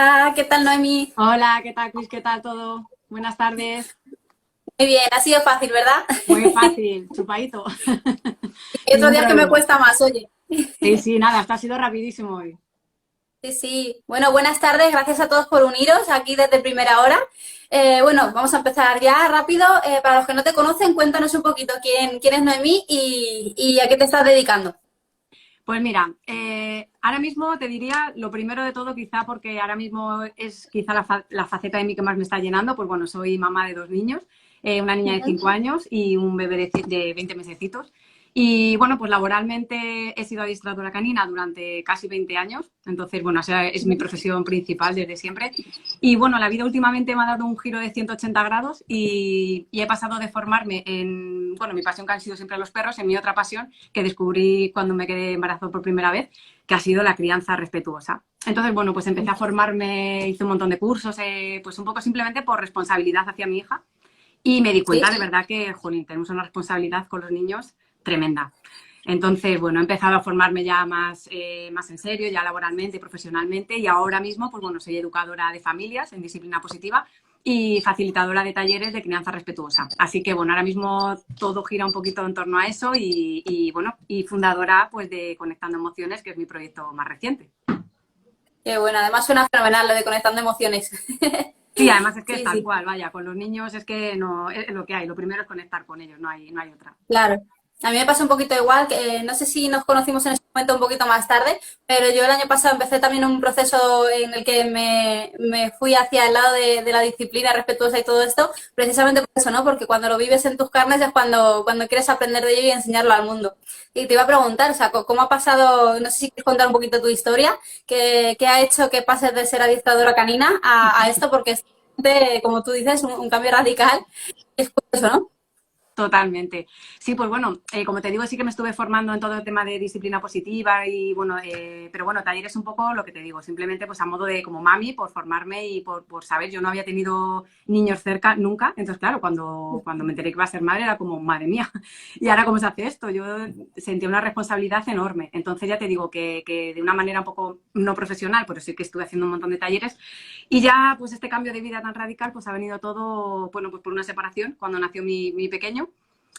Hola, ¿qué tal, Noemi? Hola, ¿qué tal, Cris? ¿Qué tal todo? Buenas tardes. Muy bien, ha sido fácil, ¿verdad? Muy fácil, chupadito. Hay otros Ningún días que me problema. cuesta más, oye. Sí, sí, nada, esto ha sido rapidísimo hoy. Sí, sí. Bueno, buenas tardes, gracias a todos por uniros aquí desde primera hora. Bueno, vamos a empezar ya rápido. Para los que no te conocen, cuéntanos un poquito quién es Noemí y a qué te estás dedicando. Pues mira, ahora mismo te diría lo primero de todo, quizá porque ahora mismo es quizá la faceta de mí que más me está llenando, pues bueno, soy mamá de dos niños, una niña de 5 Ujú. años y un bebé de 20 mesecitos. Y bueno, pues laboralmente he sido adiestradora canina durante casi 20 años, entonces bueno, esa es mi profesión principal desde siempre. Y bueno, la vida últimamente me ha dado un giro de 180 grados y he pasado de formarme en, bueno, mi pasión que han sido siempre los perros, en mi otra pasión que descubrí cuando me quedé embarazada por primera vez, que ha sido la crianza respetuosa. Entonces, bueno, pues empecé a formarme, hice un montón de cursos, pues un poco simplemente por responsabilidad hacia mi hija y me di cuenta Sí. de verdad que, jolín, tenemos una responsabilidad con los niños tremenda. Entonces, bueno, he empezado a formarme ya más en serio, ya laboralmente y profesionalmente, y ahora mismo, pues bueno, soy educadora de familias en disciplina positiva y facilitadora de talleres de crianza respetuosa. Así que, bueno, ahora mismo todo gira un poquito en torno a eso bueno, y fundadora pues de Conectando Emociones, que es mi proyecto más reciente. Qué bueno, además suena fenomenal lo de conectando emociones. Sí, además es que es Sí, tal sí. cual, vaya, con los niños es que no, es lo que hay, lo primero es conectar con ellos, no hay otra. Claro. A mí me pasa un poquito igual, que no sé si nos conocimos en ese momento un poquito más tarde, pero yo el año pasado empecé también un proceso en el que me fui hacia el lado de la disciplina respetuosa y todo esto, precisamente por eso, ¿no? Porque cuando lo vives en tus carnes es cuando quieres aprender de ello y enseñarlo al mundo. Y te iba a preguntar, o sea, ¿cómo ha pasado, no sé si quieres contar un poquito tu historia, qué ha hecho que pases de ser adiestradora canina a esto? Porque es, como tú dices, un cambio radical. Es curioso, ¿no? Totalmente. Sí, pues bueno, como te digo, sí que me estuve formando en todo el tema de disciplina positiva y bueno, pero bueno, talleres un poco lo que te digo, simplemente pues a modo de como mami, por formarme y por saber, yo no había tenido niños cerca nunca, entonces claro, cuando me enteré que iba a ser madre era como, madre mía, ¿y ahora cómo se hace esto? Yo sentí una responsabilidad enorme, entonces ya te digo que de una manera un poco no profesional, pero sí que estuve haciendo un montón de talleres y ya pues este cambio de vida tan radical pues ha venido todo, bueno, pues por una separación cuando nació mi pequeño.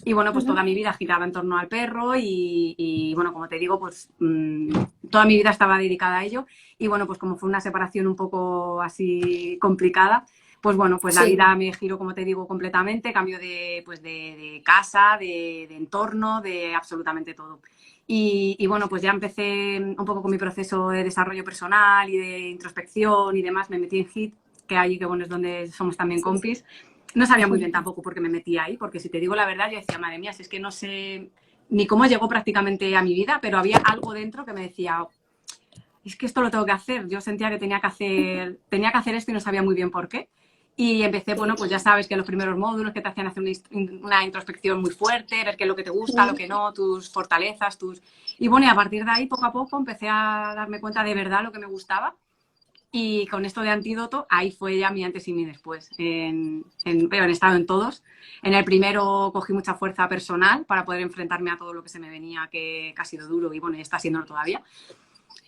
Y bueno, pues toda mi vida giraba en torno al perro bueno, como te digo, pues toda mi vida estaba dedicada a ello. Y bueno, pues como fue una separación un poco así complicada, pues bueno, pues la Sí. vida me giró, como te digo, completamente, cambio pues de casa, de entorno, de absolutamente todo. Bueno, pues ya empecé un poco con mi proceso de desarrollo personal y de introspección y demás, me metí en HIIT, que ahí que bueno, es donde somos también compis. No sabía muy bien tampoco por qué me metí ahí, porque si te digo la verdad, yo decía, madre mía, si es que no sé ni cómo llegó prácticamente a mi vida, pero había algo dentro que me decía, es que esto lo tengo que hacer. Yo sentía que tenía que hacer esto y no sabía muy bien por qué. Y empecé, bueno, pues ya sabes que los primeros módulos que te hacían hacer una introspección muy fuerte, ver qué es lo que te gusta, lo que no, tus fortalezas, tus... Y bueno, y a partir de ahí, poco a poco, empecé a darme cuenta de verdad lo que me gustaba y con esto de Antídoto, ahí fue ya mi antes y mi después. Pero he estado en todos. En el primero cogí mucha fuerza personal para poder enfrentarme a todo lo que se me venía, que ha sido duro y bueno, y está siendo todavía.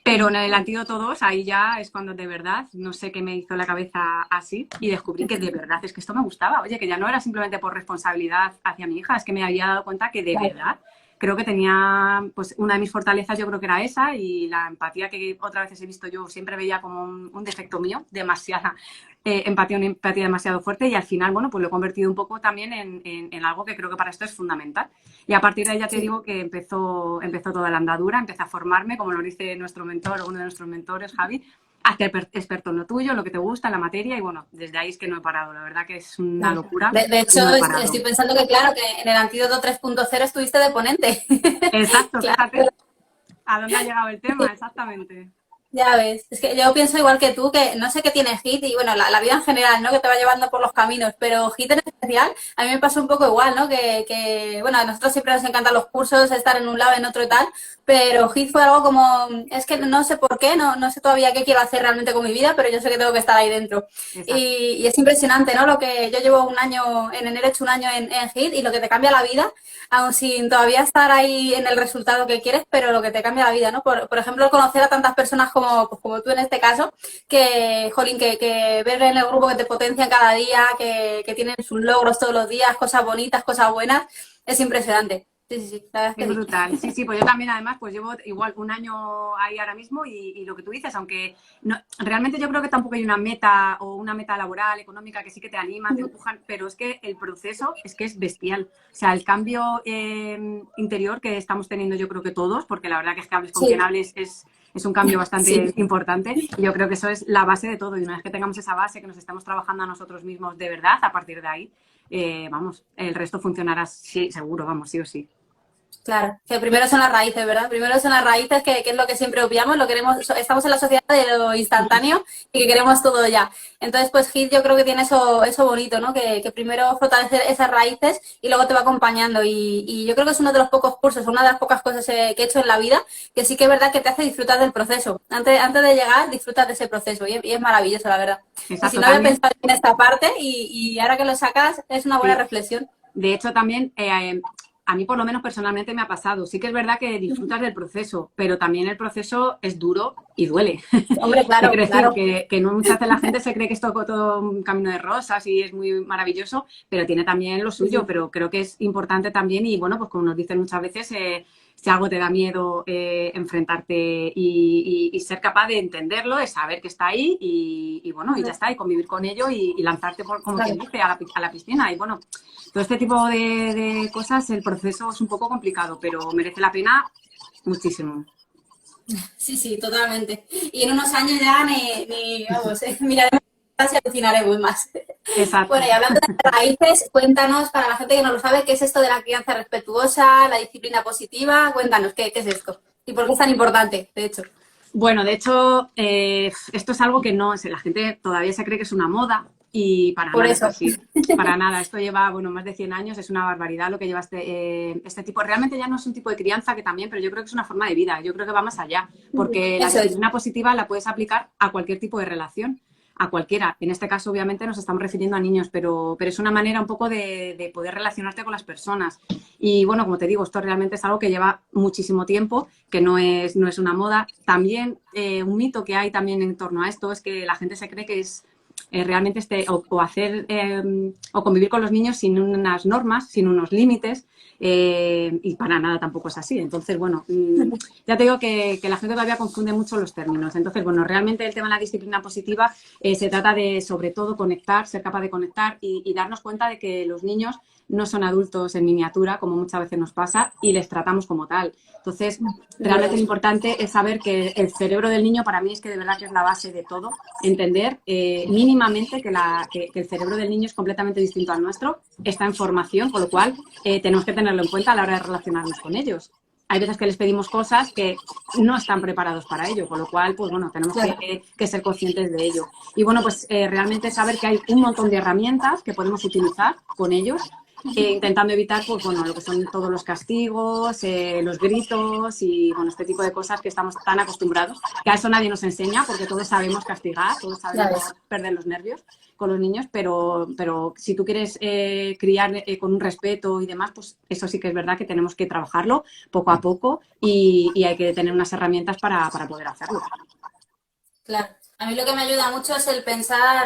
Pero en el Antídoto 2 ahí ya es cuando de verdad, no sé qué me hizo la cabeza así y descubrí que de verdad es que esto me gustaba. Oye, que ya no era simplemente por responsabilidad hacia mi hija, es que me había dado cuenta que de verdad creo que tenía, pues una de mis fortalezas yo creo que era esa y la empatía que otras veces he visto yo siempre veía como un defecto mío, demasiada empatía, una empatía demasiado fuerte y al final, bueno, pues lo he convertido un poco también en algo que creo que para esto es fundamental. Y a partir de ahí ya te Sí. digo que empezó toda la andadura, empecé a formarme, como lo dice nuestro mentor o uno de nuestros mentores, Javi, a ser experto en lo tuyo, en lo que te gusta, en la materia y bueno, desde ahí es que no he parado, la verdad que es una Sí. locura De y hecho, no he parado. estoy pensando que, claro, que en el Antídoto 3.0 estuviste de ponente. Exacto, Claro. fíjate a dónde ha llegado el tema, exactamente. Ya ves, es que yo pienso igual que tú, que no sé qué tiene HIT y bueno, la vida en general, ¿no? Que te va llevando por los caminos, pero HIT en especial, a mí me pasa un poco igual, ¿no? Bueno, a nosotros siempre nos encantan los cursos, estar en un lado, en otro y tal, pero HIT fue algo como, es que no sé por qué, no sé todavía qué quiero hacer realmente con mi vida, pero yo sé que tengo que estar ahí dentro. Exacto. Y es impresionante, ¿no? Lo que yo llevo un año, en enero he hecho un año en HIT y lo que te cambia la vida, aun sin todavía estar ahí en el resultado que quieres, pero lo que te cambia la vida, ¿no? Por ejemplo, conocer a tantas personas como pues como tú en este caso, que, jolín, que ver en el grupo que te potencian cada día, que tienen sus logros todos los días, cosas bonitas, cosas buenas, es impresionante. Sí, sí, sí, la verdad Es es que sí. brutal, sí, sí, pues yo también además pues llevo igual un año ahí ahora mismo y lo que tú dices, aunque no, realmente yo creo que tampoco hay una meta o una meta laboral, económica que sí que te anima, te empujan, pero es que el proceso es que es bestial. O sea, el cambio interior que estamos teniendo yo creo que todos, porque la verdad que es que hables con quien Sí, hables es un cambio bastante sí. importante y yo creo que eso es la base de todo y una vez que tengamos esa base, que nos estamos trabajando a nosotros mismos de verdad, a partir de ahí, vamos, el resto funcionará sí, seguro, vamos, sí o sí. Claro, que primero son las raíces, ¿verdad? Primero son las raíces, que es lo que siempre obviamos, lo queremos, estamos en la sociedad de lo instantáneo y que queremos todo ya. Entonces, pues HIIT yo creo que tiene eso bonito, ¿no? Que primero fortalecer esas raíces y luego te va acompañando. Y yo creo que es uno de los pocos cursos, una de las pocas cosas que he hecho en la vida, que sí que es verdad que te hace disfrutar del proceso. Antes de llegar, disfrutas de ese proceso y es maravilloso, la verdad. Y si Exacto, no había también. pensado en esta parte y ahora que lo sacas, es una buena Sí. reflexión. De hecho, también a mí por lo menos personalmente me ha pasado. Sí que es verdad que disfrutas del proceso, pero también el proceso es duro y duele. Hombre, ¿Qué claro, quiero decir? claro. Que no muchas veces la gente se cree que es todo un camino de rosas y es muy maravilloso, pero tiene también lo Sí, suyo. sí. Pero creo que es importante también y bueno, pues como nos dicen muchas veces, si algo te da miedo, enfrentarte y ser capaz de entenderlo, de saber que está ahí y bueno, y ya está, y convivir con ello y lanzarte, por, como quien Claro. dice, a la piscina. Y bueno, todo este tipo de cosas, el proceso es un poco complicado, pero merece la pena muchísimo. Sí, sí, totalmente. Y en unos años ya vamos, miraremos atrás y alucinaremos más. Bueno, Exacto. y hablando de raíces, cuéntanos, para la gente que no lo sabe, ¿qué es esto de la crianza respetuosa, la disciplina positiva? Cuéntanos, ¿qué es esto? ¿Y por qué es tan importante, de hecho? Bueno, de hecho, esto es algo que no, la gente todavía se cree que es una moda y para Por nada es eso. así. Para nada. Esto lleva, bueno, más de 100 años, es una barbaridad lo que lleva este tipo. Realmente ya no es un tipo de crianza que también, pero yo creo que es una forma de vida. Yo creo que va más allá, porque la Eso es. disciplina positiva la puedes aplicar a cualquier tipo de relación. A cualquiera. En este caso, obviamente, nos estamos refiriendo a niños, pero es una manera un poco de poder relacionarte con las personas. Y bueno, como te digo, esto realmente es algo que lleva muchísimo tiempo, que no es una moda. También un mito que hay también en torno a esto es que la gente se cree que es realmente o hacer o convivir con los niños sin unas normas, sin unos límites, y para nada tampoco es así. Entonces, bueno, ya te digo que la gente todavía confunde mucho los términos. Entonces, bueno, realmente el tema de la disciplina positiva se trata de, sobre todo, conectar, ser capaz de conectar y darnos cuenta de que los niños no son adultos en miniatura, como muchas veces nos pasa, y les tratamos como tal. Entonces, Es verdad. realmente lo importante es saber que el cerebro del niño para mí es que de verdad que es la base de todo. Entender mínimamente que el cerebro del niño es completamente distinto al nuestro, está en formación, con lo cual tenemos que tenerlo en cuenta a la hora de relacionarnos con ellos. Hay veces que les pedimos cosas que no están preparados para ello, con lo cual, pues bueno, tenemos Claro. que ser conscientes de ello. Y bueno, pues realmente saber que hay un montón de herramientas que podemos utilizar con ellos, intentando evitar, pues bueno, lo que son todos los castigos, los gritos y bueno, este tipo de cosas que estamos tan acostumbrados, que a eso nadie nos enseña, porque todos sabemos castigar, todos Ya sabemos ves. perder los nervios con los niños, pero si tú quieres criar con un respeto y demás, pues eso sí que es verdad que tenemos que trabajarlo poco a poco y hay que tener unas herramientas para poder hacerlo. Claro. A mí lo que me ayuda mucho es el pensar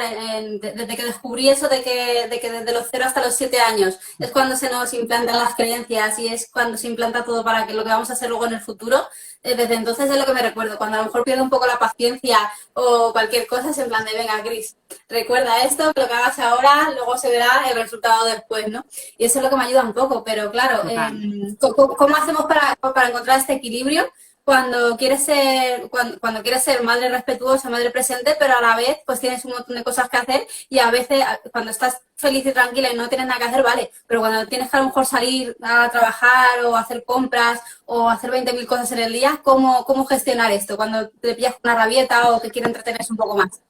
desde que descubrí eso de que desde los 0 hasta los 7 años es cuando se nos implantan las creencias y es cuando se implanta todo para que lo que vamos a hacer luego en el futuro. Desde entonces es lo que me recuerdo. Cuando a lo mejor pierdo un poco la paciencia o cualquier cosa, es en plan de, venga, Cris, recuerda esto, que lo que hagas ahora, luego se verá el resultado después, ¿no? Y eso es lo que me ayuda un poco. Pero claro, Total. ¿cómo hacemos para encontrar este equilibrio? Cuando quieres ser madre respetuosa, madre presente, pero a la vez pues tienes un montón de cosas que hacer y a veces cuando estás feliz y tranquila y no tienes nada que hacer, vale, pero cuando tienes que a lo mejor salir a trabajar o hacer compras o hacer 20.000 cosas en el día, ¿cómo gestionar esto? Cuando te pillas una rabieta o que quieres entretenerse un poco más.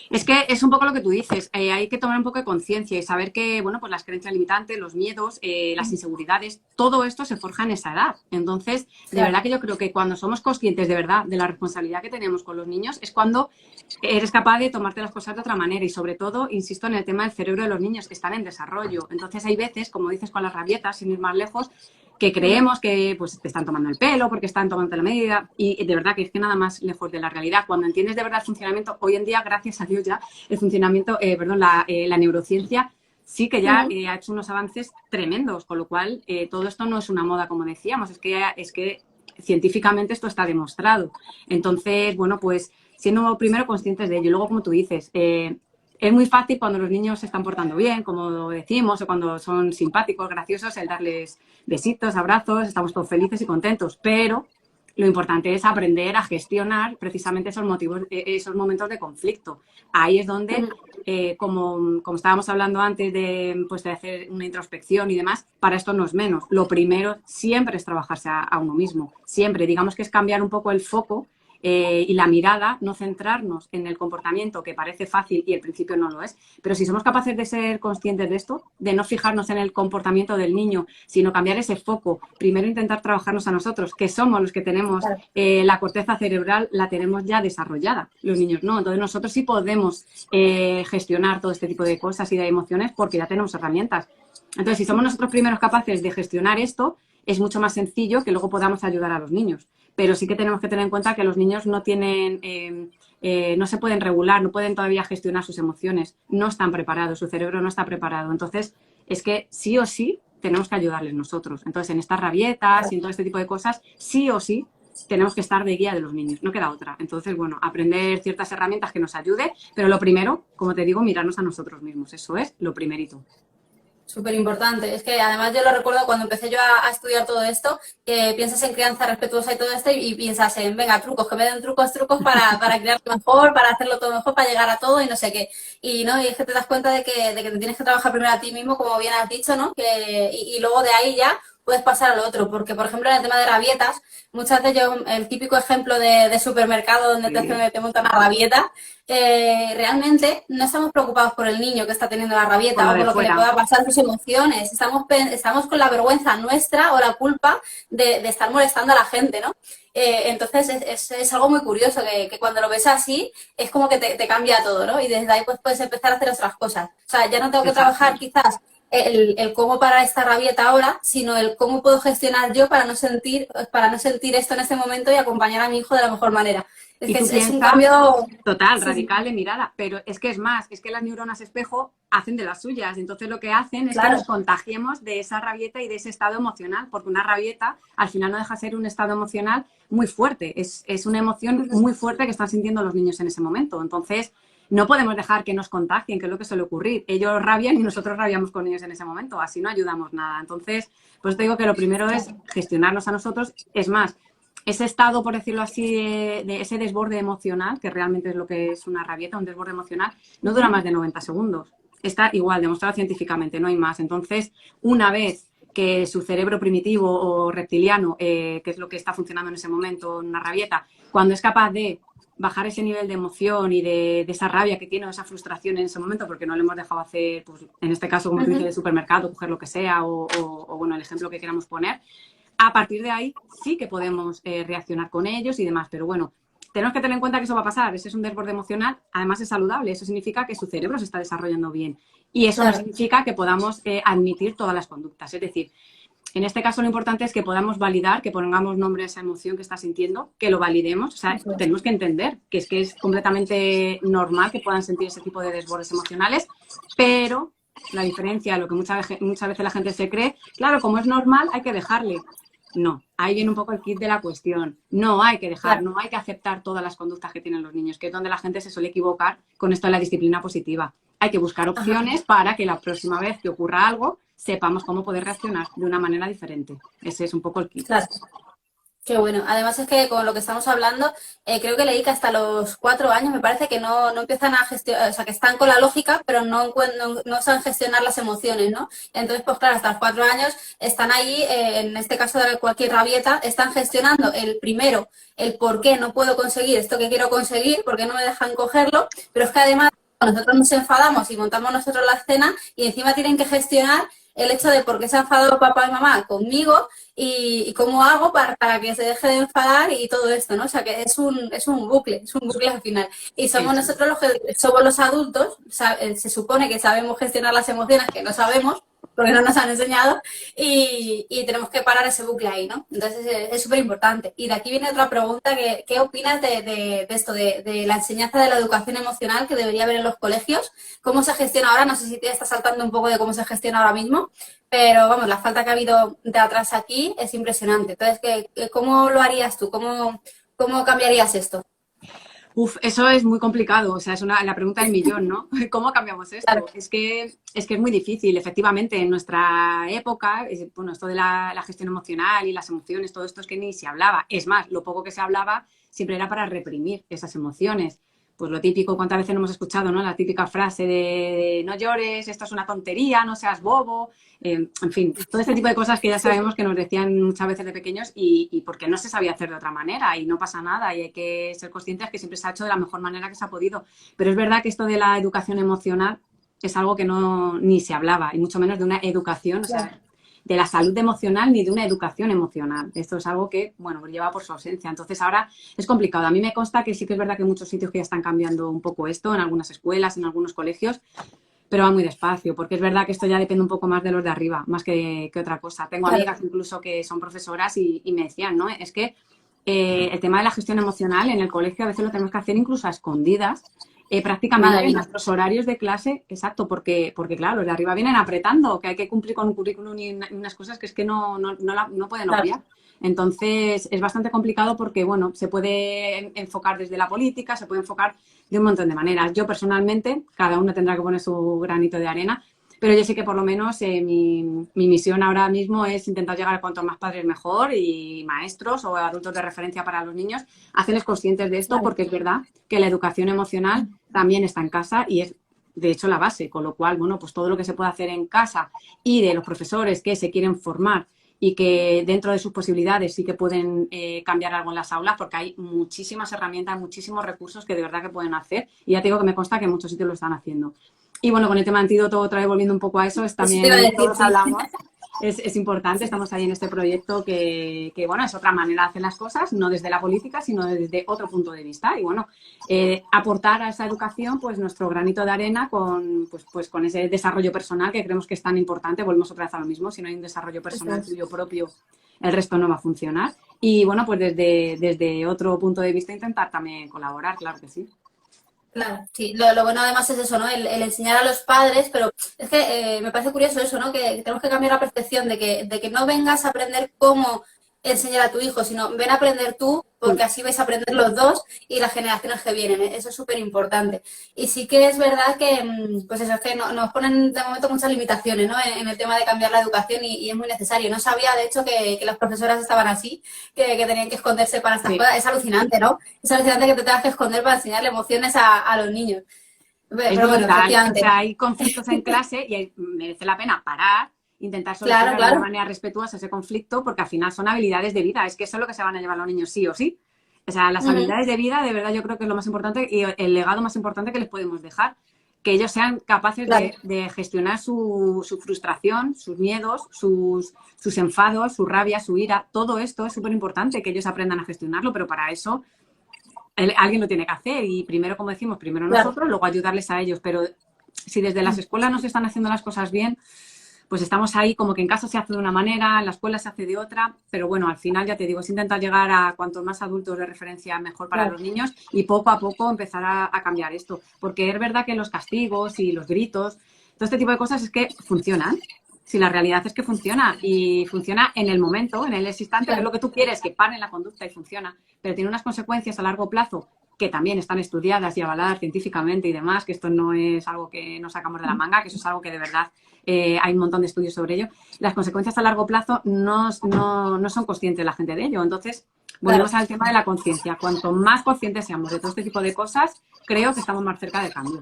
Es que es un poco lo que tú dices, hay que tomar un poco de conciencia y saber que, bueno, pues las creencias limitantes, los miedos, las inseguridades, todo esto se forja en esa edad. Entonces, de Claro, verdad que yo creo que cuando somos conscientes de verdad de la responsabilidad que tenemos con los niños es cuando eres capaz de tomarte las cosas de otra manera y sobre todo, insisto, en el tema del cerebro de los niños que están en desarrollo. Entonces, hay veces, como dices con las rabietas, sin ir más lejos, que creemos que pues te están tomando el pelo porque están tomando la medida y de verdad que es que nada más lejos de la realidad. Cuando entiendes de verdad el funcionamiento, hoy en día, gracias a Dios ya, el funcionamiento, la neurociencia sí que ya ha hecho unos avances tremendos, con lo cual todo esto no es una moda, como decíamos, es que científicamente esto está demostrado. Entonces, bueno, pues siendo primero conscientes de ello y luego, como tú dices, es muy fácil cuando los niños se están portando bien, como decimos, o cuando son simpáticos, graciosos, el darles besitos, abrazos, estamos todos felices y contentos, pero lo importante es aprender a gestionar precisamente esos motivos, esos momentos de conflicto. Ahí es donde, como estábamos hablando antes pues de hacer una introspección y demás, para esto no es menos. Lo primero siempre es trabajarse a uno mismo, siempre. Digamos que es cambiar un poco el foco y la mirada, no centrarnos en el comportamiento que parece fácil y al principio no lo es, pero si somos capaces de ser conscientes de esto, de no fijarnos en el comportamiento del niño, sino cambiar ese foco, primero intentar trabajarnos a nosotros, que somos los que tenemos la corteza cerebral, la tenemos ya desarrollada, los niños no, entonces nosotros sí podemos gestionar todo este tipo de cosas y de emociones porque ya tenemos herramientas. Entonces, si somos nosotros primeros capaces de gestionar esto, es mucho más sencillo que luego podamos ayudar a los niños. Pero sí que tenemos que tener en cuenta que los niños no tienen, no se pueden regular, no pueden todavía gestionar sus emociones, no están preparados, su cerebro no está preparado. Entonces, es que sí o sí tenemos que ayudarles nosotros. Entonces, en estas rabietas y en todo este tipo de cosas, sí o sí tenemos que estar de guía de los niños, no queda otra. Entonces, bueno, aprender ciertas herramientas que nos ayude, pero lo primero, como te digo, mirarnos a nosotros mismos. Eso es lo primerito. Súper importante. Es que además yo lo recuerdo cuando empecé yo a estudiar todo esto, que piensas en crianza respetuosa y todo esto y piensas en, venga, trucos, que me den trucos para criarte mejor, para hacerlo todo mejor, para llegar a todo y no sé qué. Y no, y es que te das cuenta de que te tienes que trabajar primero a ti mismo, como bien has dicho, ¿no? Y luego de ahí ya puedes pasar al otro, porque por ejemplo en el tema de rabietas, muchas veces yo, el típico ejemplo de supermercado donde te montan una rabieta, realmente no estamos preocupados por el niño que está teniendo la rabieta o por lo que le pueda pasar sus emociones, estamos con la vergüenza nuestra o la culpa de estar molestando a la gente, ¿no? Entonces es algo muy curioso que cuando lo ves así es como que te cambia todo, ¿no? Y desde ahí pues puedes empezar a hacer otras cosas. O sea, ya no tengo que trabajar quizás el cómo parar esta rabieta ahora, sino el cómo puedo gestionar yo para no sentir esto en este momento y acompañar a mi hijo de la mejor manera. Es que es un cambio total, radical de mirada, pero es que es más, es que las neuronas espejo hacen de las suyas, entonces lo que hacen es que nos contagiemos de esa rabieta y de ese estado emocional, porque una rabieta al final no deja de ser un estado emocional muy fuerte, es una emoción muy fuerte que están sintiendo los niños en ese momento, entonces no podemos dejar que nos contagien, que es lo que suele ocurrir. Ellos rabian y nosotros rabiamos con ellos en ese momento. Así no ayudamos nada. Entonces, pues te digo que lo primero es gestionarnos a nosotros. Es más, ese estado, por decirlo así, de ese desborde emocional, que realmente es lo que es una rabieta, un desborde emocional, no dura más de 90 segundos. Está igual, demostrado científicamente, no hay más. Entonces, una vez que su cerebro primitivo o reptiliano, que es lo que está funcionando en ese momento, una rabieta, cuando es capaz de bajar ese nivel de emoción y de esa rabia que tiene o esa frustración en ese momento porque no le hemos dejado hacer, pues, en este caso, como tú dices, de supermercado, coger lo que sea o, bueno, el ejemplo que queramos poner, a partir de ahí sí que podemos reaccionar con ellos y demás, pero bueno, tenemos que tener en cuenta que eso va a pasar, ese es un desborde emocional, además es saludable, eso significa que su cerebro se está desarrollando bien y eso no significa que podamos admitir todas las conductas, es decir, en este caso lo importante es que podamos validar, que pongamos nombre a esa emoción que está sintiendo, que lo validemos. O sea, tenemos que entender que es completamente normal que puedan sentir ese tipo de desbordes emocionales, pero la diferencia, lo que muchas veces la gente se cree, claro, como es normal, hay que dejarle. No, ahí viene un poco el kit de la cuestión. No hay que dejar, no hay que aceptar todas las conductas que tienen los niños, que es donde la gente se suele equivocar con esto de la disciplina positiva. Hay que buscar opciones para que la próxima vez que ocurra algo sepamos cómo poder reaccionar de una manera diferente. Ese es un poco el kit. Claro. Qué bueno. Además es que con lo que estamos hablando, creo que leí que hasta los 4 años me parece que no empiezan a gestionar, o sea, que están con la lógica, pero no saben gestionar las emociones, ¿no? Entonces, pues claro, hasta los 4 años están ahí, en este caso de cualquier rabieta, están gestionando el por qué no puedo conseguir esto que quiero conseguir, por qué no me dejan cogerlo, pero es que además nosotros nos enfadamos y montamos nosotros la escena y encima tienen que gestionar el hecho de por qué se ha enfadado papá y mamá conmigo y cómo hago para que se deje de enfadar y todo esto, ¿no? O sea, que es un bucle al final. Y somos nosotros los que somos los adultos, se supone que sabemos gestionar las emociones, que no sabemos, porque no nos han enseñado y tenemos que parar ese bucle ahí, ¿no? Entonces es súper importante. Y de aquí viene otra pregunta, ¿qué opinas de esto, de la enseñanza de la educación emocional que debería haber en los colegios? ¿Cómo se gestiona ahora? No sé si te estás saltando un poco de cómo se gestiona ahora mismo, pero vamos, la falta que ha habido de atrás aquí es impresionante. Entonces, ¿cómo lo harías tú? ¿Cómo cambiarías esto? Uf, eso es muy complicado, o sea, es la pregunta del millón, ¿no? ¿Cómo cambiamos esto? Claro. Es que es muy difícil, efectivamente, en nuestra época, bueno, esto de la gestión emocional y las emociones, todo esto es que ni se hablaba. Es más, lo poco que se hablaba siempre era para reprimir esas emociones. Pues lo típico, cuántas veces no hemos escuchado, ¿no? La típica frase de no llores, esto es una tontería, no seas bobo, en fin, todo este tipo de cosas que ya sabemos que nos decían muchas veces de pequeños y porque no se sabía hacer de otra manera y no pasa nada y hay que ser conscientes que siempre se ha hecho de la mejor manera que se ha podido. Pero es verdad que esto de la educación emocional es algo que ni se hablaba y mucho menos de una educación, o sea, de la salud emocional ni de una educación emocional. Esto es algo que, bueno, lleva por su ausencia. Entonces ahora es complicado. A mí me consta que sí que es verdad que hay muchos sitios que ya están cambiando un poco esto, en algunas escuelas, en algunos colegios, pero va muy despacio, porque es verdad que esto ya depende un poco más de los de arriba, más que otra cosa. Tengo amigas incluso que son profesoras y me decían, ¿no? Es que el tema de la gestión emocional en el colegio a veces lo tenemos que hacer incluso a escondidas, prácticamente en nuestros horarios de clase, exacto, porque claro, los de arriba vienen apretando, que hay que cumplir con un currículum y unas cosas que es que no pueden obviar. Entonces, es bastante complicado porque, bueno, se puede enfocar desde la política, se puede enfocar de un montón de maneras. Yo personalmente, cada uno tendrá que poner su granito de arena, pero yo sé que por lo menos mi misión ahora mismo es intentar llegar a cuantos más padres mejor y maestros o adultos de referencia para los niños, hacerles conscientes de esto porque es verdad que la educación emocional también está en casa y es de hecho la base, con lo cual, bueno, pues todo lo que se puede hacer en casa y de los profesores que se quieren formar y que dentro de sus posibilidades sí que pueden cambiar algo en las aulas porque hay muchísimas herramientas, muchísimos recursos que de verdad que pueden hacer y ya te digo que me consta que en muchos sitios lo están haciendo. Y bueno, con el tema antídoto, otra vez volviendo un poco a eso, es también todos hablamos, es importante, estamos ahí en este proyecto que, bueno, es otra manera de hacer las cosas, no desde la política, sino desde otro punto de vista. Y bueno, aportar a esa educación pues nuestro granito de arena con ese desarrollo personal que creemos que es tan importante. Volvemos otra vez a lo mismo, si no hay un desarrollo personal tuyo propio, el resto no va a funcionar. Y bueno, pues desde otro punto de vista intentar también colaborar, claro que sí. Claro, sí. Lo bueno además es eso, ¿no? El enseñar a los padres, pero es que me parece curioso eso, ¿no? Que tenemos que cambiar la percepción de que no vengas a aprender cómo enseñar a tu hijo, sino ven a aprender tú, porque así vais a aprender los dos y las generaciones que vienen. Eso es súper importante. Y sí que es verdad que, pues eso, es que nos ponen de momento muchas limitaciones, ¿no? En el tema de cambiar la educación y es muy necesario. No sabía, de hecho, que las profesoras estaban así, que tenían que esconderse para estas cosas. Es alucinante, ¿no? Es alucinante que te tengas que esconder para enseñarle emociones a los niños. Pero bueno, efectivamente. O sea, hay conflictos en clase y merece la pena parar, intentar solucionar de una manera respetuosa ese conflicto, porque al final son habilidades de vida. Es que eso es lo que se van a llevar los niños sí o sí. O sea, las habilidades de vida, de verdad, yo creo que es lo más importante y el legado más importante que les podemos dejar. Que ellos sean capaces de gestionar su frustración, sus miedos, sus enfados, su rabia, su ira. Todo esto es súper importante, que ellos aprendan a gestionarlo, pero para eso alguien lo tiene que hacer y primero, como decimos, primero nosotros, luego ayudarles a ellos. Pero si desde las escuelas no se están haciendo las cosas bien, pues estamos ahí como que en casa se hace de una manera, en la escuela se hace de otra, pero bueno, al final ya te digo, es intentar llegar a cuantos más adultos de referencia mejor para los niños y poco a poco empezar a cambiar esto, porque es verdad que los castigos y los gritos, todo este tipo de cosas es que funcionan. Si la realidad es que funciona y funciona en el momento, en el instante, que es lo que tú quieres, que paren la conducta y funciona, pero tiene unas consecuencias a largo plazo que también están estudiadas y avaladas científicamente y demás, que esto no es algo que nos sacamos de la manga, que eso es algo que de verdad hay un montón de estudios sobre ello. Las consecuencias a largo plazo no son conscientes la gente de ello. Entonces, volvemos al tema de la conciencia. Cuanto más conscientes seamos de todo este tipo de cosas, creo que estamos más cerca del cambio.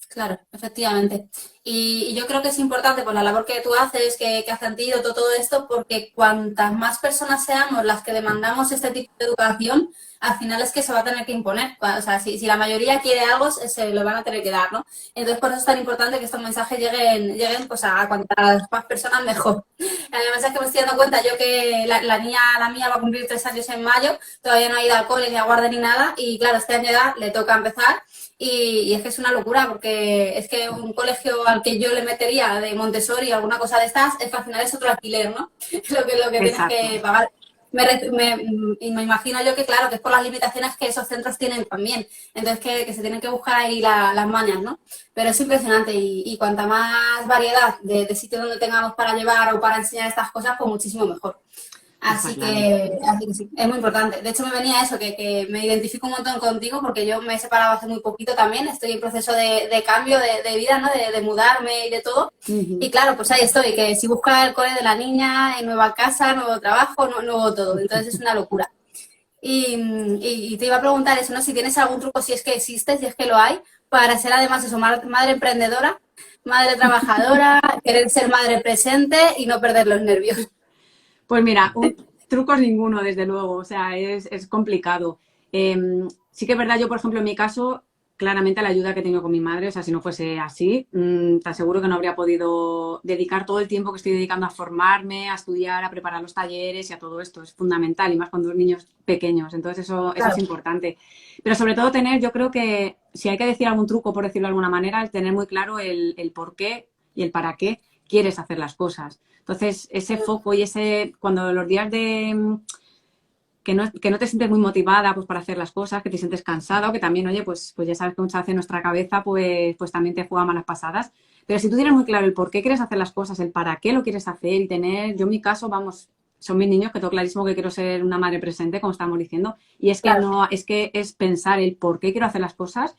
Claro, efectivamente. Y yo creo que es importante por la labor que tú haces, que hace Antídoto, todo esto, porque cuantas más personas seamos las que demandamos este tipo de educación, al final es que se va a tener que imponer. O sea, si la mayoría quiere algo, se lo van a tener que dar, ¿no? Entonces, por eso es tan importante que estos mensajes lleguen pues, a cuantas más personas mejor. Además es que me estoy dando cuenta yo que la mía va a cumplir 3 años en mayo, todavía no ha ido al cole ni a guardia ni nada, y claro, este año ya le toca empezar. Y es que es una locura, porque es que un colegio al que yo le metería de Montessori o alguna cosa de estas, es que al final es otro alquiler, ¿no? Lo que tienes Exacto. que pagar. Y me imagino yo que, claro, que es por las limitaciones que esos centros tienen también. Entonces, que se tienen que buscar ahí las mañas, ¿no? Pero es impresionante y cuanta más variedad de sitios donde tengamos para llevar o para enseñar estas cosas, pues muchísimo mejor. Está claro. Así que sí, es muy importante. De hecho, me venía eso, que me identifico un montón contigo porque yo me he separado hace muy poquito también. Estoy en proceso de cambio de vida, ¿no? De mudarme y de todo. Y claro, pues ahí estoy, que si busca el cole de la niña, nueva casa, nuevo trabajo, nuevo todo. Entonces es una locura. Y te iba a preguntar eso, ¿no? Si tienes algún truco, si es que existe, si es que lo hay, para ser además eso, madre emprendedora, madre trabajadora, querer ser madre presente y no perder los nervios. Pues mira, trucos ninguno, desde luego, o sea, es complicado. Sí que es verdad, yo, por ejemplo, en mi caso, claramente la ayuda que he tenido con mi madre, o sea, si no fuese así, te aseguro que no habría podido dedicar todo el tiempo que estoy dedicando a formarme, a estudiar, a preparar los talleres y a todo esto. Es fundamental, y más cuando los niños pequeños, entonces eso es Claro. importante. Pero sobre todo yo creo que si hay que decir algún truco, por decirlo de alguna manera, el tener muy claro el por qué y el para qué quieres hacer las cosas. Entonces, ese foco y cuando los días que no te sientes muy motivada pues para hacer las cosas, que te sientes cansada o que también, oye, pues ya sabes que muchas veces nuestra cabeza pues también te juega malas pasadas. Pero si tú tienes muy claro el por qué quieres hacer las cosas, el para qué lo quieres hacer y yo en mi caso, vamos, son mis niños que tengo clarísimo que quiero ser una madre presente, como estamos diciendo, y es que Claro. no, es que es pensar el por qué quiero hacer las cosas.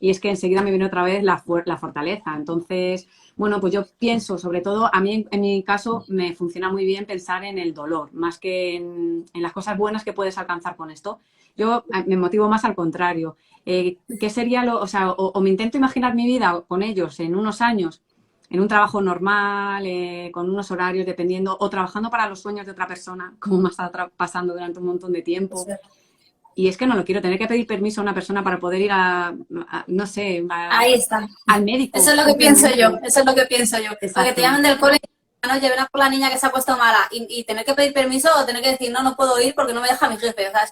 Y es que enseguida me viene otra vez la fortaleza. Entonces, bueno, pues yo pienso, sobre todo, a mí en mi caso me funciona muy bien pensar en el dolor, más que en las cosas buenas que puedes alcanzar con esto. Yo me motivo más al contrario. ¿Qué sería o sea, o me intento imaginar mi vida con ellos en unos años, en un trabajo normal, con unos horarios dependiendo, o trabajando para los sueños de otra persona, como me ha estado pasando durante un montón de tiempo? Y es que no lo quiero, tener que pedir permiso a una persona para poder ir no sé, Ahí está. al médico, Eso es lo que pienso yo, simplemente. eso es lo que pienso yo. Porque te Exacto, llaman del cole y no lleven a por la niña que se ha puesto mala y tener que pedir permiso o tener que decir no puedo ir porque no me deja mi jefe. O sea, es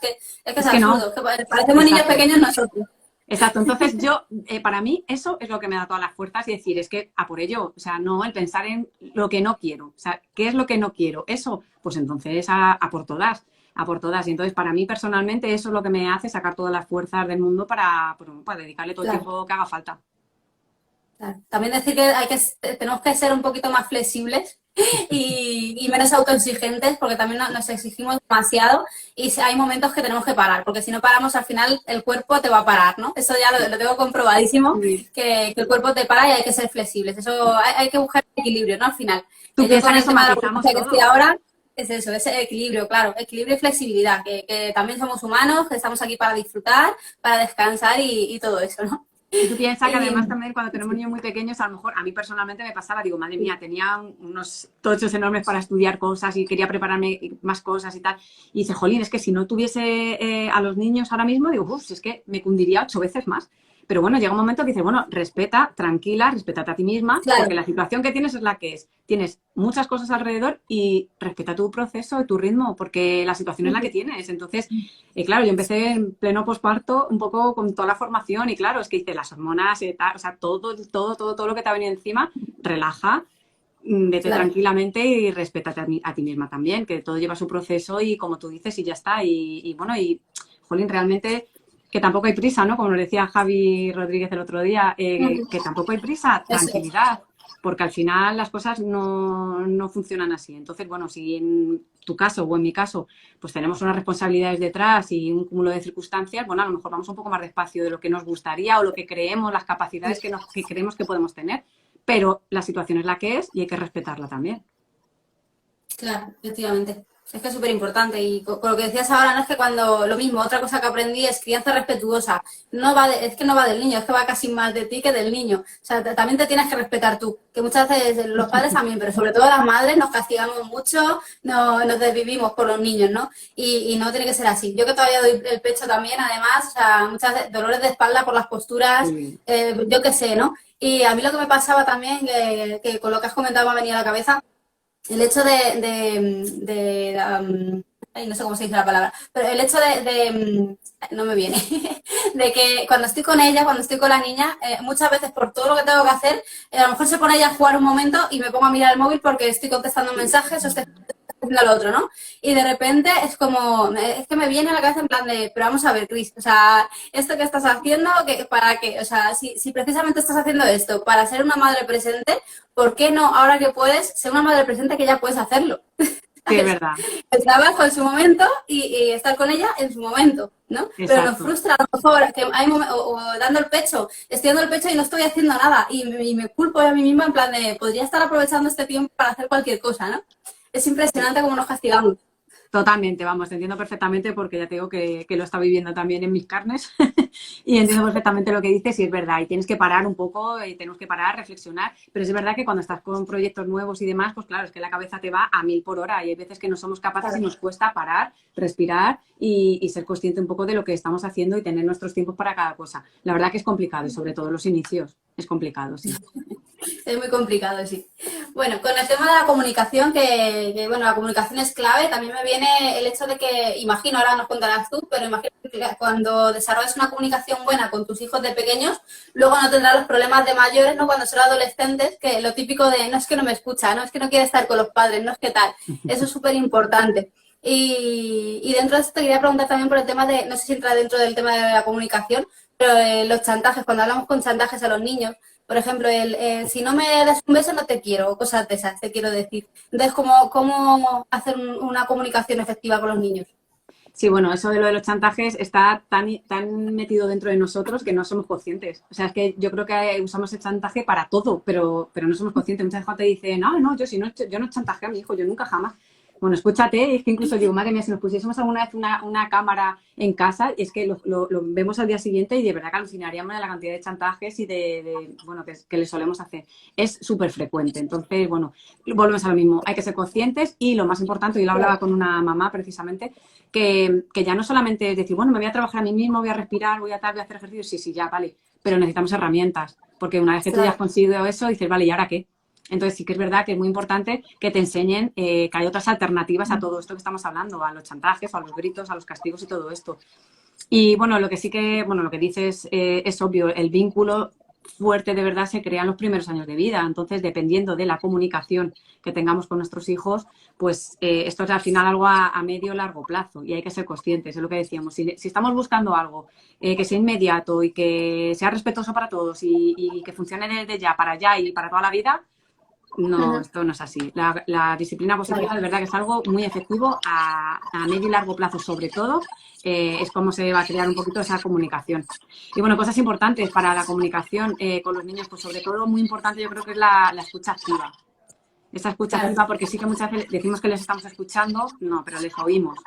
es que no, absurdo. Es que parecemos niños exacto, pequeños nosotros. exacto. Entonces para mí, eso es lo que me da todas las fuerzas y decir, es que a por ello, o sea, no el pensar en lo que no quiero, o sea, ¿qué es lo que no quiero? Eso, pues entonces a por todas, a por todas. Y entonces, para mí personalmente, eso es lo que me hace sacar todas las fuerzas del mundo para dedicarle todo el Claro. tiempo que haga falta. Claro. También decir que tenemos que ser un poquito más flexibles y menos autoexigentes porque también nos exigimos demasiado y hay momentos que tenemos que parar porque si no paramos al final el cuerpo te va a parar, ¿no? Eso ya lo tengo comprobadísimo, Sí. que el cuerpo te para y hay que ser flexibles. Eso hay que buscar equilibrio, ¿no? Al final. Tú Yo piensas con que el eso tema de la matizamos potencia que estoy todo. ahora, es eso, ese equilibrio, claro, equilibrio y flexibilidad, que también somos humanos, que estamos aquí para disfrutar, para descansar y todo eso, ¿no? Y tú piensas que Y, además también cuando tenemos niños muy pequeños, a lo mejor a mí personalmente me pasaba, digo, madre mía, tenía unos tochos enormes para estudiar cosas y quería prepararme más cosas y tal. Y dice, jolín, es que si no tuviese a los niños ahora mismo, digo, uff, si es que me cundiría 8 veces más. Pero bueno, llega un momento que dices, bueno, respeta, tranquila, respétate a ti misma, porque claro, la situación que tienes es la que es. Tienes muchas cosas alrededor y respeta tu proceso y tu ritmo, porque la situación es la que tienes. Entonces, claro, yo empecé en pleno posparto un poco con toda la formación y claro, es que hice las hormonas y tal, o sea, todo lo que te ha venido encima, relaja, vete claro. tranquilamente y respétate a ti misma también, que todo lleva su proceso y como tú dices y ya está. Y bueno, jolín, realmente que tampoco hay prisa, ¿no? Como nos decía Javi Rodríguez el otro día, que tampoco hay prisa, Eso es. tranquilidad, porque al final las cosas no funcionan así. Entonces, bueno, si en tu caso o en mi caso, pues tenemos unas responsabilidades detrás y un cúmulo de circunstancias, bueno, a lo mejor vamos un poco más despacio de lo que nos gustaría o lo que creemos, las capacidades que creemos que podemos tener, pero la situación es la que es y hay que respetarla también. Claro, efectivamente. Es que es súper importante y con lo que decías ahora, no es que cuando lo mismo, otra cosa que aprendí es crianza respetuosa. No va es que no va del niño, es que va casi más de ti que del niño. O sea, también te tienes que respetar tú, que muchas veces los padres también, pero sobre todo las madres nos castigamos mucho, nos desvivimos por los niños, ¿no? Y no tiene que ser así. Yo que todavía doy el pecho también, además, o sea, muchas veces dolores de espalda por las posturas, Sí. yo qué sé, ¿no? Y a mí lo que me pasaba también, que con lo que has comentado me ha venido a la cabeza, el hecho ay, no sé cómo se dice la palabra, pero el hecho no me viene, de que cuando estoy con ella, cuando estoy con la niña, muchas veces por todo lo que tengo que hacer, a lo mejor se pone ella a jugar un momento y me pongo a mirar el móvil porque estoy contestando mensajes o estoy haciendo lo otro, ¿no? Y de repente es como, es que me viene a la cabeza en plan de, pero vamos a ver, Cris, o sea, esto que estás haciendo, ¿para qué? O sea, si precisamente estás haciendo esto para ser una madre presente, ¿por qué no, ahora que puedes, ser una madre presente que ya puedes hacerlo? Sí, es verdad. El trabajo en su momento y estar con ella en su momento, ¿no? Pero nos Exacto. frustra a lo mejor que hay o dando el pecho, estoy dando el pecho y no estoy haciendo nada y me culpo a mí misma en plan de podría estar aprovechando este tiempo para hacer cualquier cosa, ¿no? Es impresionante cómo nos castigamos. Totalmente, vamos, te entiendo perfectamente porque ya te digo que lo está viviendo también en mis carnes y entiendo perfectamente lo que dices y es verdad, y tienes que parar un poco, y tenemos que parar, reflexionar, pero es verdad que cuando estás con proyectos nuevos y demás, pues claro, es que la cabeza te va a 1000 por hora y hay veces que no somos capaces y nos cuesta parar, respirar y ser consciente un poco de lo que estamos haciendo y tener nuestros tiempos para cada cosa. La verdad que es complicado y sobre todo los inicios, es complicado, sí. Es muy complicado, sí. Bueno, con el tema de la comunicación, bueno, la comunicación es clave, también me viene el hecho de que, imagino, ahora nos contarás tú, pero imagino que cuando desarrollas una comunicación buena con tus hijos de pequeños, luego no tendrás los problemas de mayores, ¿no? Cuando son adolescentes, que lo típico de no es que no me escucha, no es que no quiere estar con los padres, no es que tal. Eso es súper importante. Y dentro de esto te quería preguntar también por el tema de, no sé si entra dentro del tema de la comunicación, pero los chantajes, cuando hablamos con chantajes a los niños, por ejemplo, si no me das un beso no te quiero, o cosas de esas, te quiero decir. Entonces, ¿cómo hacer una comunicación efectiva con los niños? Sí, bueno, eso de lo de los chantajes está tan metido dentro de nosotros que no somos conscientes. O sea, es que yo creo que usamos el chantaje para todo, pero no somos conscientes. Muchas veces te dicen, no, no, yo no chantajeo a mi hijo, yo nunca jamás. Bueno, escúchate, es que incluso digo, madre mía, si nos pusiésemos alguna vez una cámara en casa, es que lo vemos al día siguiente y de verdad que alucinaríamos de la cantidad de chantajes y bueno, que le solemos hacer. Es súper frecuente. Entonces, bueno, volvemos a lo mismo. Hay que ser conscientes y lo más importante, yo lo hablaba con una mamá precisamente, que ya no solamente es decir, bueno, me voy a trabajar a mí mismo, voy a respirar, voy a hacer ejercicio, sí, ya, vale, pero necesitamos herramientas, porque una vez que tú ya has conseguido eso, dices, vale, ¿y ahora qué? Entonces sí que es verdad que es muy importante que te enseñen que hay otras alternativas a todo esto que estamos hablando, a los chantajes, a los gritos, a los castigos y todo esto. Y bueno, lo que dices es obvio, el vínculo fuerte de verdad se crea en los primeros años de vida. Entonces, dependiendo de la comunicación que tengamos con nuestros hijos, pues esto es al final algo a medio o largo plazo y hay que ser conscientes, es lo que decíamos. Si estamos buscando algo que sea inmediato y que sea respetuoso para todos y que funcione desde ya para allá y para toda la vida, no, esto no es así. La disciplina positiva de verdad que es algo muy efectivo a medio y largo plazo, sobre todo, es cómo se va a crear un poquito esa comunicación. Y bueno, cosas importantes para la comunicación con los niños, pues sobre todo muy importante yo creo que es la escucha activa. Esa escucha activa, porque sí que muchas veces decimos que les estamos escuchando, no, pero les oímos,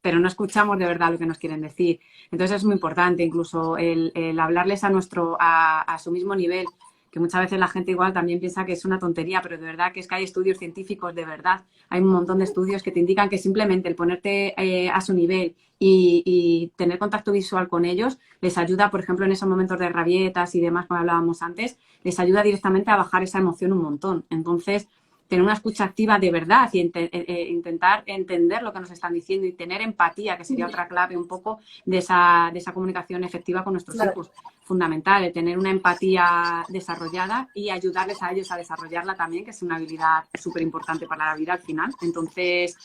pero no escuchamos de verdad lo que nos quieren decir. Entonces es muy importante incluso el hablarles a su mismo nivel, que muchas veces la gente igual también piensa que es una tontería, pero de verdad que es que hay estudios científicos, de verdad, hay un montón de estudios que te indican que simplemente el ponerte a su nivel y tener contacto visual con ellos les ayuda, por ejemplo, en esos momentos de rabietas y demás, como hablábamos antes, les ayuda directamente a bajar esa emoción un montón. Entonces, tener una escucha activa de verdad y intentar entender lo que nos están diciendo y tener empatía, que sería otra clave un poco de esa comunicación efectiva con nuestros hijos. Fundamental, el tener una empatía desarrollada y ayudarles a ellos a desarrollarla también, que es una habilidad súper importante para la vida al final. Entonces,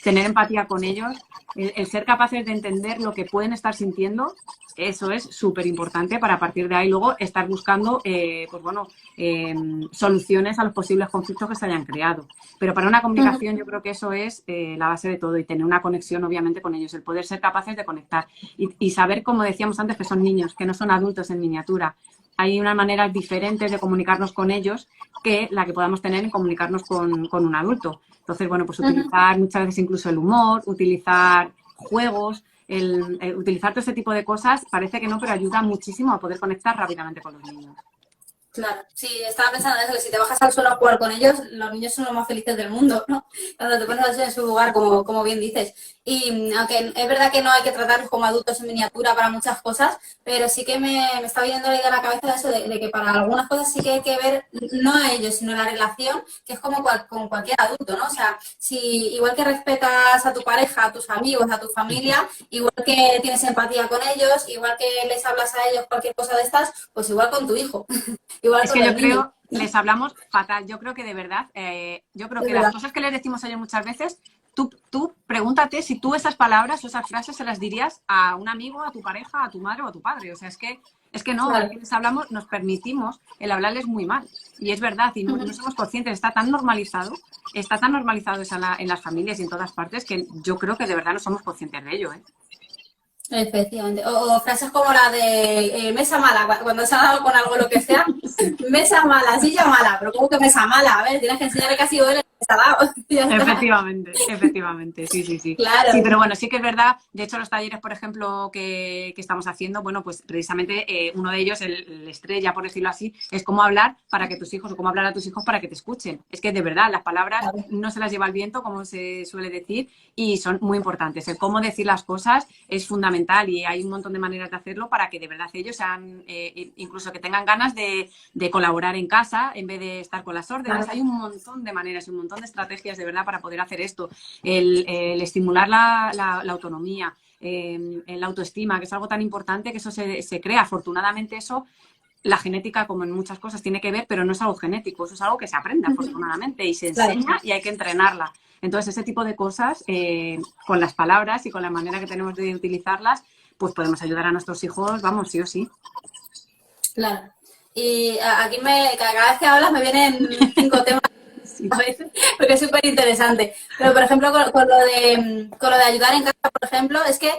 tener empatía con ellos, el ser capaces de entender lo que pueden estar sintiendo, eso es súper importante para a partir de ahí luego estar buscando soluciones a los posibles conflictos que se hayan creado. Pero para una comunicación yo creo que eso es la base de todo y tener una conexión obviamente con ellos, el poder ser capaces de conectar y saber, como decíamos antes, que son niños, que no son adultos en miniatura. hay unas maneras diferentes de comunicarnos con ellos que la que podamos tener en comunicarnos con un adulto. Entonces, bueno, pues utilizar muchas veces incluso el humor, utilizar juegos, utilizar todo ese tipo de cosas, parece que no, pero ayuda muchísimo a poder conectar rápidamente con los niños. Claro, sí, estaba pensando en eso, que si te bajas al suelo a jugar con ellos, los niños son los más felices del mundo, ¿no? Cuando te pones en su lugar, como bien dices. Y aunque es verdad que no hay que tratarlos como adultos en miniatura para muchas cosas, pero sí que me está viniendo la idea a la cabeza de eso, de que para algunas cosas sí que hay que ver, no a ellos, sino la relación, que es como con cualquier adulto, ¿no? O sea, si igual que respetas a tu pareja, a tus amigos, a tu familia, igual que tienes empatía con ellos, igual que les hablas a ellos cualquier cosa de estas, pues igual con tu hijo. Igual Es con que los yo niños. creo, les hablamos fatal. Yo creo que de verdad, yo creo Es que las verdad. cosas que les decimos a ellos muchas veces, tú pregúntate si tú esas palabras o esas frases se las dirías a un amigo, a tu pareja, a tu madre o a tu padre. O sea, es que no, Claro. que les hablamos, nos permitimos el hablarles muy mal. Y es verdad, y no somos conscientes, está tan normalizado eso en las familias y en todas partes que yo creo que de verdad no somos conscientes de ello, ¿eh? Efectivamente. O frases como la de mesa mala, cuando se ha dado con algo lo que sea, Sí. mesa mala, silla mala, pero ¿cómo que mesa mala? A ver, tienes que enseñarle que ha sido él el que se ha dado. Ya está. Efectivamente, sí, sí, sí. Sí, Claro. pero bueno, sí que es verdad. De hecho, los talleres, por ejemplo, que estamos haciendo, bueno, pues precisamente uno de ellos, el estrella, por decirlo así, es cómo hablar para que tus hijos, o cómo hablar a tus hijos para que te escuchen. Es que de verdad, las palabras Claro. no se las lleva el viento, como se suele decir, y son muy importantes. El cómo decir las cosas es fundamental y hay un montón de maneras de hacerlo para que de verdad ellos sean, incluso que tengan ganas de colaborar en casa en vez de estar con las órdenes. Claro. Hay un montón de maneras y un montón de estrategias de verdad para poder hacer esto. El estimular la autonomía, la autoestima, que es algo tan importante que eso se crea. Afortunadamente eso, la genética, como en muchas cosas, tiene que ver, pero no es algo genético, eso es algo que se aprende afortunadamente y se Claro. enseña y hay que entrenarla. Entonces, ese tipo de cosas, con las palabras y con la manera que tenemos de utilizarlas, pues podemos ayudar a nuestros hijos, vamos, sí o sí. Claro. Y aquí cada vez que hablas me vienen 5 temas Sí. a veces, porque es súper interesante. Pero, por ejemplo, con lo de ayudar en casa, por ejemplo, es que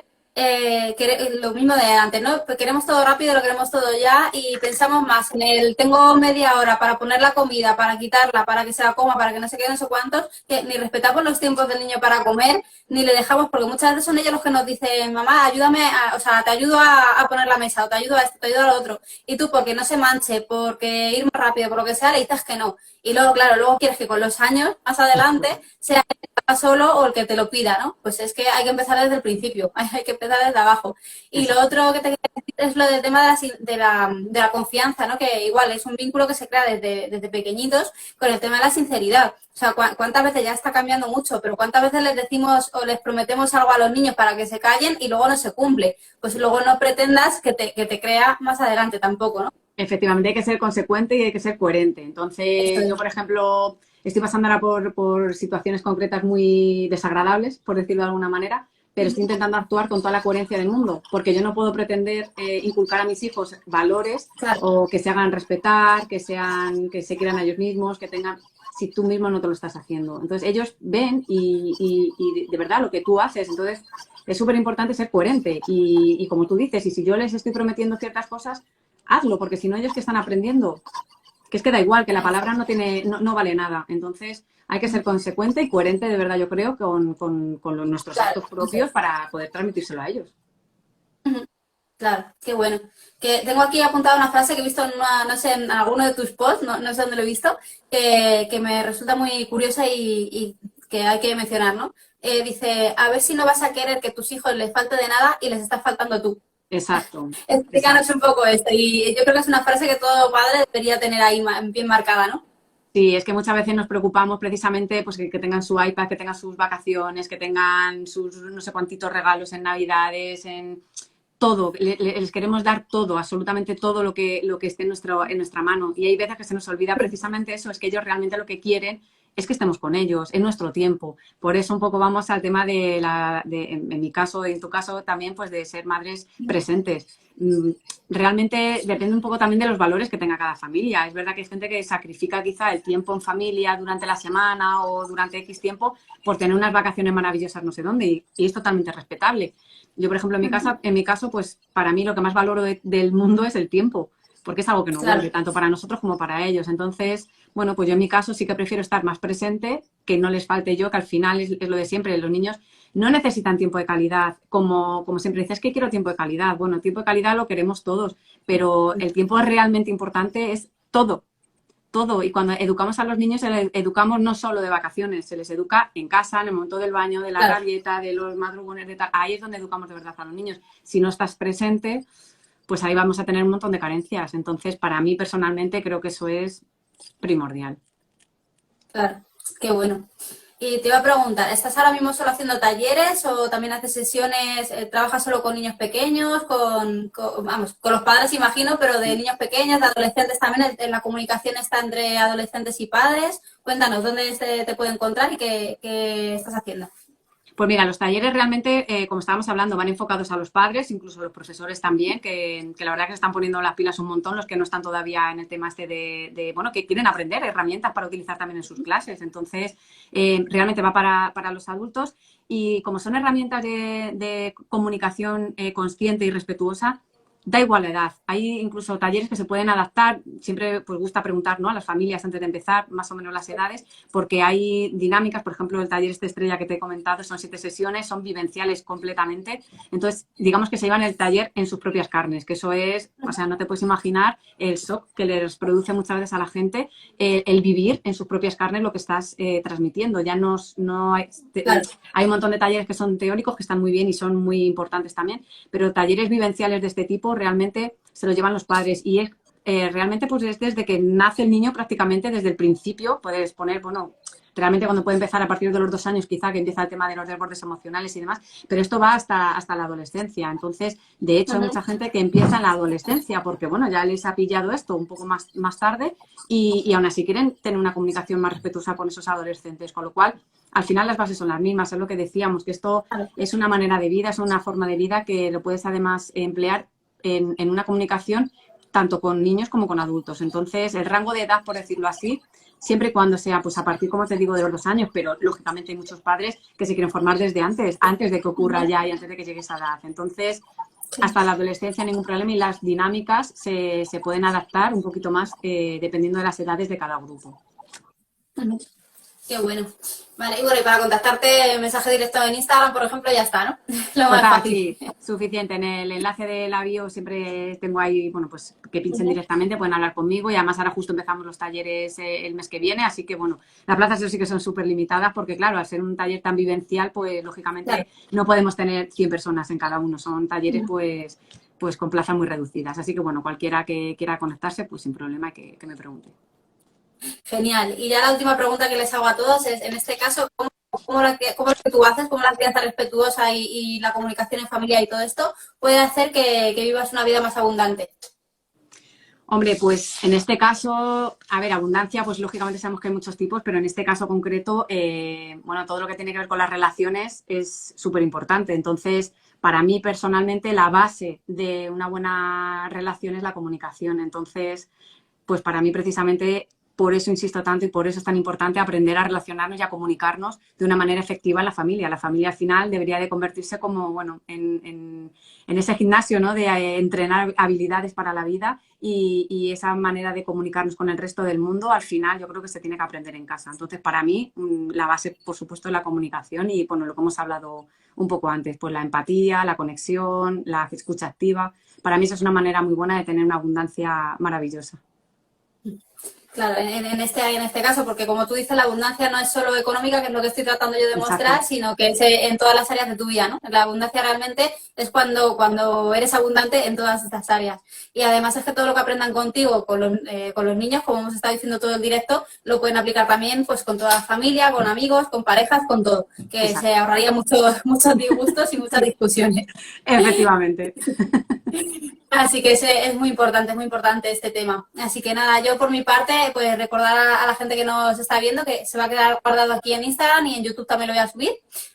lo mismo de antes, ¿no? Queremos todo rápido, lo queremos todo ya y pensamos más en tengo media hora para poner la comida, para quitarla, para que se la coma, para que no se quede no sé cuántos, que ni respetamos los tiempos del niño para comer, ni le dejamos, porque muchas veces son ellos los que nos dicen, mamá, ayúdame, o sea, te ayudo a poner la mesa, o te ayudo a esto, te ayudo a lo otro. Y tú, porque no se manche, porque ir más rápido, por lo que sea, le dices que no. Y luego, claro, luego quieres que con los años, más adelante, sea el que te haga solo o el que te lo pida, ¿no? Pues es que hay que empezar desde el principio, hay que empezar desde abajo. Y lo otro que te quería decir es lo del tema de la confianza, ¿no? Que igual es un vínculo que se crea desde pequeñitos con el tema de la sinceridad. O sea, cuántas veces ya está cambiando mucho, pero cuántas veces les decimos o les prometemos algo a los niños para que se callen y luego no se cumple. Pues luego no pretendas que te crea más adelante tampoco, ¿no? Efectivamente, hay que ser consecuente y hay que ser coherente. Esto Entonces, yo, es. por ejemplo, estoy pasando ahora por situaciones concretas muy desagradables, por decirlo de alguna manera, pero estoy intentando actuar con toda la coherencia del mundo, porque yo no puedo pretender inculcar a mis hijos valores Claro. o que se hagan respetar, que se quieran a ellos mismos, que tengan, si tú mismo no te lo estás haciendo. Entonces, ellos ven y de verdad lo que tú haces. Entonces, es súper importante ser coherente y como tú dices, y si yo les estoy prometiendo ciertas cosas, hazlo, porque si no ellos que están aprendiendo, que es que da igual, que la palabra no vale nada. Entonces hay que ser consecuente y coherente de verdad, yo creo, con nuestros Claro, actos propios para poder transmitírselo a ellos. claro, qué bueno. Que tengo aquí apuntada una frase que he visto no sé, en alguno de tus posts, no sé dónde lo he visto, que me resulta muy curiosa y que hay que mencionar, ¿no? Dice, a ver si no vas a querer que a tus hijos les falte de nada y les estás faltando tú. Exacto, Explícanos exacto. un poco esto. Y yo creo que es una frase que todo padre debería tener ahí bien marcada, ¿no? Sí, es que muchas veces nos preocupamos precisamente pues que tengan su iPad, que tengan sus vacaciones, que tengan sus no sé cuantitos regalos en Navidades, en todo. Les queremos dar todo, absolutamente todo lo que esté en nuestra mano. Y hay veces que se nos olvida precisamente eso, es que ellos realmente lo que quieren es que estemos con ellos, en nuestro tiempo. Por eso un poco vamos al tema en mi caso y en tu caso también, pues de ser madres presentes. Realmente depende un poco también de los valores que tenga cada familia. Es verdad que hay gente que sacrifica quizá el tiempo en familia durante la semana o durante X tiempo por tener unas vacaciones maravillosas no sé dónde y es totalmente respetable. Yo, por ejemplo, en mi caso, pues para mí lo que más valoro del mundo es el tiempo. porque es algo que no Claro. vuelve, tanto para nosotros como para ellos. Entonces, bueno, pues yo en mi caso sí que prefiero estar más presente, que no les falte yo, que al final es lo de siempre, los niños no necesitan tiempo de calidad, como siempre dices, que quiero tiempo de calidad. Bueno, tiempo de calidad lo queremos todos, pero el tiempo realmente importante es todo, todo. Y cuando educamos a los niños, se les educamos no solo de vacaciones, se les educa en casa, en el momento del baño, de la Claro. rabieta, de los madrugones, de tal. Ahí es donde educamos de verdad a los niños. Si no estás presente, pues ahí vamos a tener un montón de carencias. Entonces, para mí personalmente creo que eso es primordial. Claro, qué bueno. Y te iba a preguntar, ¿estás ahora mismo solo haciendo talleres o también haces sesiones, trabajas solo con niños pequeños, vamos, con los padres imagino, pero de niños pequeños, de adolescentes también, en la comunicación está entre adolescentes y padres? Cuéntanos, ¿dónde te puede encontrar y qué estás haciendo? Pues mira, los talleres realmente, como estábamos hablando, van enfocados a los padres, incluso a los profesores también, que la verdad que se están poniendo las pilas un montón, los que no están todavía en el tema este bueno, que quieren aprender herramientas para utilizar también en sus clases. Entonces, realmente va para los adultos y como son herramientas de comunicación consciente y respetuosa, da igual la edad. Hay incluso talleres que se pueden adaptar. Siempre pues gusta preguntar, ¿no?, a las familias antes de empezar más o menos las edades, porque hay dinámicas. Por ejemplo, el taller estrella que te he comentado son 7 sesiones, son vivenciales completamente. Entonces, digamos que se llevan el taller en sus propias carnes, que eso es, o sea, no te puedes imaginar el shock que les produce muchas veces a la gente el vivir en sus propias carnes lo que estás transmitiendo. Ya no hay, Claro. hay un montón de talleres que son teóricos, que están muy bien y son muy importantes también, pero talleres vivenciales de este tipo realmente se los llevan los padres y es realmente pues es desde que nace el niño, prácticamente desde el principio. Puedes poner, bueno, realmente cuando puede empezar a partir de los 2 años quizá, que empieza el tema de los desbordes emocionales y demás, pero esto va hasta la adolescencia. Entonces, de hecho, hay mucha gente que empieza en la adolescencia porque, bueno, ya les ha pillado esto un poco más tarde y aún así quieren tener una comunicación más respetuosa con esos adolescentes, con lo cual al final las bases son las mismas. Es lo que decíamos, que esto es una manera de vida, es una forma de vida que lo puedes además emplear en una comunicación tanto con niños como con adultos. Entonces, el rango de edad, por decirlo así, siempre y cuando sea, pues a partir, como te digo, de los 2 años, pero lógicamente hay muchos padres que se quieren formar desde antes de que ocurra ya y antes de que llegue esa edad. Entonces, hasta la adolescencia ningún problema y las dinámicas se pueden adaptar un poquito más dependiendo de las edades de cada grupo. Qué bueno. Vale, y bueno, y para contactarte, mensaje directo en Instagram, por ejemplo, ya está, ¿no? Lo más Total, fácil. sí, suficiente. En el enlace de la bio siempre tengo ahí, bueno, pues que pinchen directamente, pueden hablar conmigo y además ahora justo empezamos los talleres el mes que viene, así que bueno, las plazas eso sí que son súper limitadas porque claro, al ser un taller tan vivencial, pues lógicamente Claro. no podemos tener 100 personas en cada uno, son talleres pues con plazas muy reducidas, así que bueno, cualquiera que quiera conectarse, pues sin problema que me pregunte. Genial. Y ya la última pregunta que les hago a todos es, en este caso, ¿cómo lo que tú haces, cómo la crianza respetuosa y la comunicación en familia y todo esto puede hacer que vivas una vida más abundante? Hombre, pues en este caso, a ver, abundancia, pues lógicamente sabemos que hay muchos tipos, pero en este caso concreto, bueno, todo lo que tiene que ver con las relaciones es súper importante. Entonces, para mí personalmente, la base de una buena relación es la comunicación. Entonces, pues para mí precisamente por eso insisto tanto y por eso es tan importante aprender a relacionarnos y a comunicarnos de una manera efectiva en la familia. La familia al final debería de convertirse como, bueno, en ese gimnasio, ¿no?, de entrenar habilidades para la vida y esa manera de comunicarnos con el resto del mundo, al final yo creo que se tiene que aprender en casa. Entonces, para mí, la base, por supuesto, es la comunicación y, bueno, lo que hemos hablado un poco antes, pues la empatía, la conexión, la escucha activa. Para mí esa es una manera muy buena de tener una abundancia maravillosa. Claro, en este caso, porque como tú dices, la abundancia no es solo económica, que es lo que estoy tratando yo de mostrar, Exacto. sino que es en todas las áreas de tu vida, ¿no? La abundancia realmente es cuando eres abundante en todas estas áreas. Y además es que todo lo que aprendan contigo, con los niños, como hemos estado diciendo todo el directo, lo pueden aplicar también pues con toda la familia, con amigos, con parejas, con todo. Que Exacto. se ahorraría muchos disgustos y muchas discusiones. Efectivamente. Así que es muy importante este tema. Así que nada, yo por mi parte, pues recordar a la gente que nos está viendo que se va a quedar guardado aquí en Instagram y en YouTube también lo voy a subir,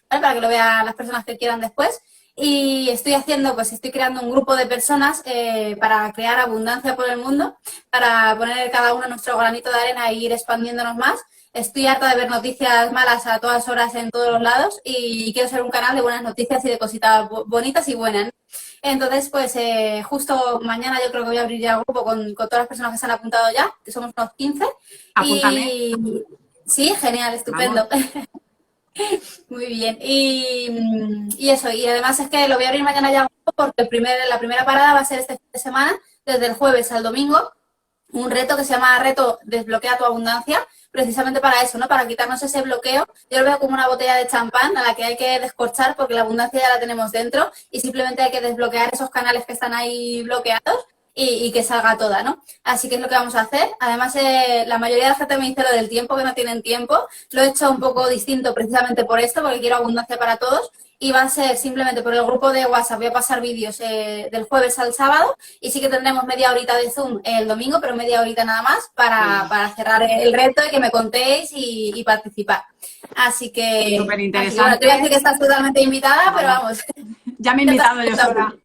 ¿vale? Para que lo vean las personas que quieran después. Y estoy creando un grupo de personas para crear abundancia por el mundo, para poner cada uno nuestro granito de arena e ir expandiéndonos más. Estoy harta de ver noticias malas a todas horas en todos los lados y quiero ser un canal de buenas noticias y de cositas bonitas y buenas, ¿no? Entonces, pues justo mañana yo creo que voy a abrir ya el grupo con todas las personas que se han apuntado ya, que somos unos 15. Apúntame. Sí, genial, estupendo. Vamos. Muy bien. Y eso, y además es que lo voy a abrir mañana ya porque la primera parada va a ser este fin de semana, desde el jueves al domingo, un reto que se llama Reto Desbloquea tu Abundancia, precisamente para eso, ¿no? Para quitarnos ese bloqueo. Yo lo veo como una botella de champán a la que hay que descorchar porque la abundancia ya la tenemos dentro y simplemente hay que desbloquear esos canales que están ahí bloqueados y que salga toda, ¿no? Así que es lo que vamos a hacer. Además, la mayoría de la gente me dice lo del tiempo, que no tienen tiempo. Lo he hecho un poco distinto precisamente por esto, porque quiero abundancia para todos. Y va a ser simplemente por el grupo de WhatsApp. Voy a pasar vídeos del jueves al sábado y sí que tendremos media horita de Zoom el domingo, pero media horita nada más para cerrar el reto y que me contéis y participar. Así que, Súper interesante. bueno, te voy a decir que estás totalmente invitada, pero vamos. Ya me he invitado yo sola.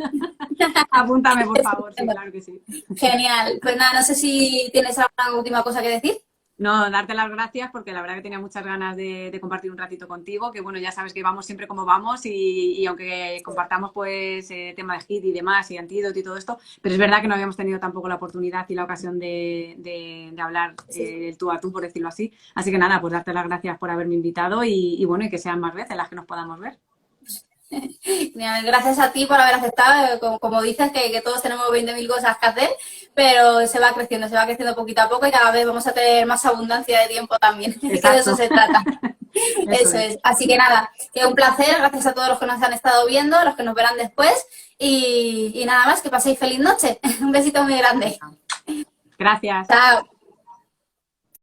Apúntame, por favor, sí, claro que sí. Genial. Pues nada, no sé si tienes alguna última cosa que decir. No, darte las gracias porque la verdad que tenía muchas ganas de compartir un ratito contigo, que bueno, ya sabes que vamos siempre como vamos y aunque compartamos pues tema de HIIT y demás y antídoto y todo esto, pero es verdad que no habíamos tenido tampoco la oportunidad y la ocasión de hablar tú a tú, por decirlo así. Así que nada, pues darte las gracias por haberme invitado y bueno, y que sean más veces las que nos podamos ver. Gracias a ti por haber aceptado, como dices, que todos tenemos 20.000 cosas que hacer, pero se va creciendo poquito a poco y cada vez vamos a tener más abundancia de tiempo también, que de eso se trata. Eso es. Así que nada, que un placer, gracias a todos los que nos han estado viendo, los que nos verán después y nada más, que paséis feliz noche. Un besito muy grande. Gracias. Chao.